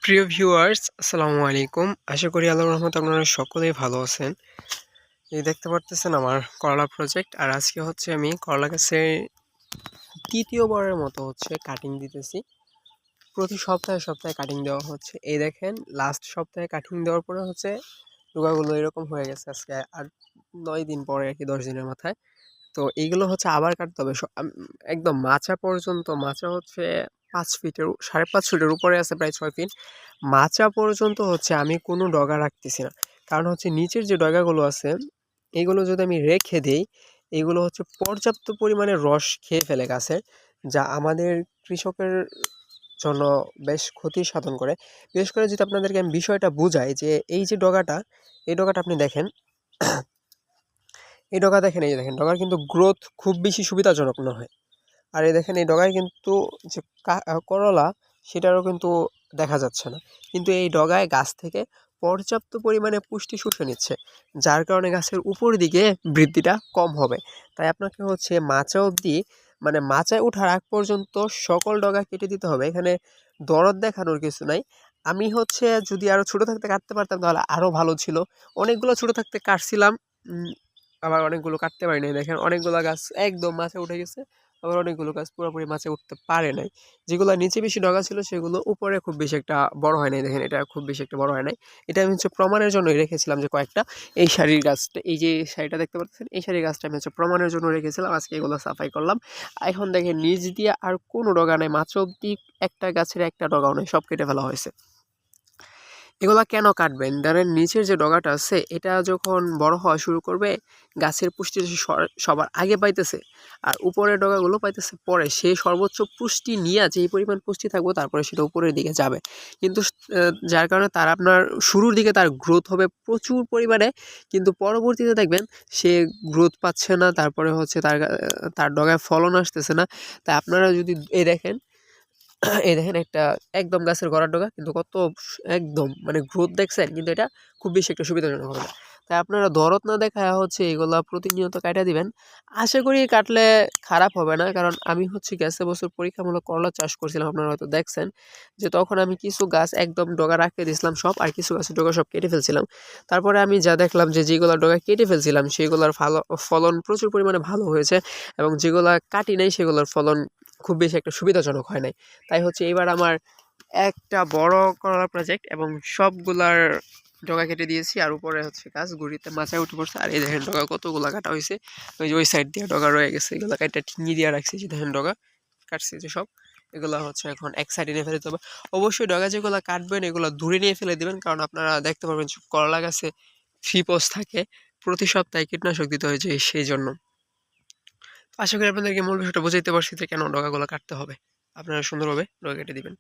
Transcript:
প্রিয় ভিউয়ার্স, আসসালামু আলাইকুম। আশা করি আল্লাহর রহমতে আপনারা সকলেই ভালো আছেন। এই দেখতে পারতেছেন আমার করলা প্রজেক্ট। আর আজকে হচ্ছে আমি করলা গাছের তৃতীয়বারের মতো হচ্ছে কাটিং দিতেছি। প্রতি সপ্তাহে সপ্তাহে কাটিং দেওয়া হচ্ছে। এই দেখেন, লাস্ট সপ্তাহে কাটিং দেওয়ার পরে হচ্ছে ডোকাগুলো এরকম হয়ে গেছে আজকে ৮-৯ দিন পরে আর কি, ১০ দিনের মাথায়। তো এইগুলো হচ্ছে আবার কাটতে হবে। একদম মাচা পর্যন্ত, মাচা হচ্ছে ৫ ফিটের ৫.৫ ফিটের উপরে আছে, প্রায় ৬ ফিট। মাচা পর্যন্ত হচ্ছে আমি কোনো ডগা রাখতেছি না। কারণ হচ্ছে নিচের যে ডগাগুলো আছে, এগুলো যদি আমি রেখে দেই, এগুলো হচ্ছে পর্যাপ্ত পরিমাণে রস খেয়ে ফেলে গাছের, যা আমাদের কৃষকের জন্য বেশ ক্ষতি সাধন করে। বিশেষ করে যদি আপনাদেরকে আমি বিষয়টা বুঝাই যে এই যে ডগাটা, এই ডগাটা আপনি দেখেন, এই ডগা দেখেন, এই যে দেখেন, ডগার কিন্তু গ্রোথ খুব বেশি সুবিধাজনক নয়। আর এই দেখেন, এই ডগায় কিন্তু যে করলা, সেটারও কিন্তু দেখা যাচ্ছে না। কিন্তু এই ডগায় গাছ থেকে পর্যাপ্ত পরিমাণে পুষ্টি শুষে নিচ্ছে, যার কারণে গাছের উপর দিকে বৃদ্ধিটা কম হবে। তাই আপনাকে হচ্ছে মাচা অবধি, মানে মাচায় ওঠার আগ পর্যন্ত সকল ডগা কেটে দিতে হবে। এখানে দরদ দেখানোর কিছু নাই। আমি হচ্ছে যদি আরো ছোট থাকতে কাটতে পারতাম তাহলে আরো ভালো ছিল। অনেকগুলো ছোট থাকতে কাটছিলাম, আবার অনেকগুলো কাটতে পারি নাই। দেখেন, অনেকগুলো গাছ একদম মাচায় উঠে গেছে, আবার অনেকগুলো গাছ পুরোপুরি মাচায় উঠতে পারে নাই। যেগুলো নিচে বেশি ডগা ছিল সেগুলো উপরে খুব বেশি একটা বড় হয় নাই। দেখেন, এটা খুব বেশি একটা বড় হয় নাই। এটা আমি হচ্ছে প্রমাণের জন্যই রেখেছিলাম যে কয়েকটা, এই শাড়ির গাছটা, এই যে শাড়িটা দেখতে পাচ্ছেন, এই শাড়ির গাছটা আমি হচ্ছে প্রমাণের জন্য রেখেছিলাম। আজকে এগুলো সাফাই করলাম। এখন দেখেন, নিচ দিয়ে আর কোনো ডগা নেই, মাত্র অব্দি একটা গাছের একটা ডগাও নেই, সব কেটে ফেলা হয়েছে। এগুলা কেন কাটবেন? ধরেন, নিচের যে ডগাটা আছে, এটা যখন বড় হওয়া শুরু করবে, গাছের পুষ্টি সবার আগে পাইতেছে, আর উপরের ডগাগুলো পাইতেছে পরে। সে সর্বোচ্চ পুষ্টি নিয়ে, যেই পরিমাণ পুষ্টি থাকবে, তারপরে সেটা উপরের দিকে যাবে। কিন্তু যার কারণে তার আপনার শুরুর দিকে তার গ্রোথ হবে প্রচুর পরিমাণে, কিন্তু পরবর্তীতে দেখবেন সে গ্রোথ পাচ্ছে না, তারপরে হচ্ছে তার ডগায় ফলন আসতেছে না। তাই আপনারা যদি দেখেন, এই দেখেন একটা একদম গাছের গোড়ার ডগা, কিন্তু কত একদম মানে গ্রোথ দেখছেন, কিন্তু এটা খুব বেশি একটা সুবিধাজনক হবে না। তাই আপনারা দরদ না দেখায় হচ্ছে এগুলা প্রতিনিয়ত কাটা দিবেন। আশা করি কাটলে খারাপ হবে না, কারণ আমি হচ্ছে গেছে বছর পরীক্ষামূলক করলা চাষ করছিলাম, আপনারা হয়তো দেখছেন যে তখন আমি কিছু গাছ একদম ডগা রাখতে দিয়েছিলাম সব, আর কিছু গাছের ডগা সব কেটে ফেলছিলাম। তারপরে আমি যা দেখলাম যে যেগুলো ডগা কেটে ফেলছিলাম সেগুলোর ফলন প্রচুর পরিমাণে ভালো হয়েছে, এবং যেগুলা কাটি নাই সেগুলোর ফলন খুব বেশি একটা সুবিধাজনক হয় নাই। তাই হচ্ছে এবার আমার একটা বড় করলা প্রজেক্ট, এবং সবগুলার ডগা কেটে দিয়েছি, আর উপরে হচ্ছে গাছ গুড়িতে মাচায় উঠে পড়ছে। আর এই দেখেন ডগা কতগুলা কাটা হয়েছে, ওই যে ওই সাইড দিয়ে ডগা রয়ে গেছে, এগুলো কাটা ঠিঙি দিয়ে রাখছি, যে দেখেন ডগা কাটছি যে সব, এগুলা হচ্ছে এখন এক সাইডে নিয়ে ফেলে দিতে হবে। অবশ্যই ডগা যেগুলো কাটবেন এগুলো দূরে নিয়ে ফেলে দিবেন, কারণ আপনারা দেখতে পারবেন করলা গাছে ফিপোস থাকে, প্রতি সপ্তাহে কীটনাশক দিতে হয়েছে সেই জন্য। আশা করি আপনাদেরকে মূল বিষয়টা বুঝাইতে পারছি যে কেন ডগাগুলো কাটতে হবে। আপনারা সুন্দরভাবে ডগা কেটে দিবেন।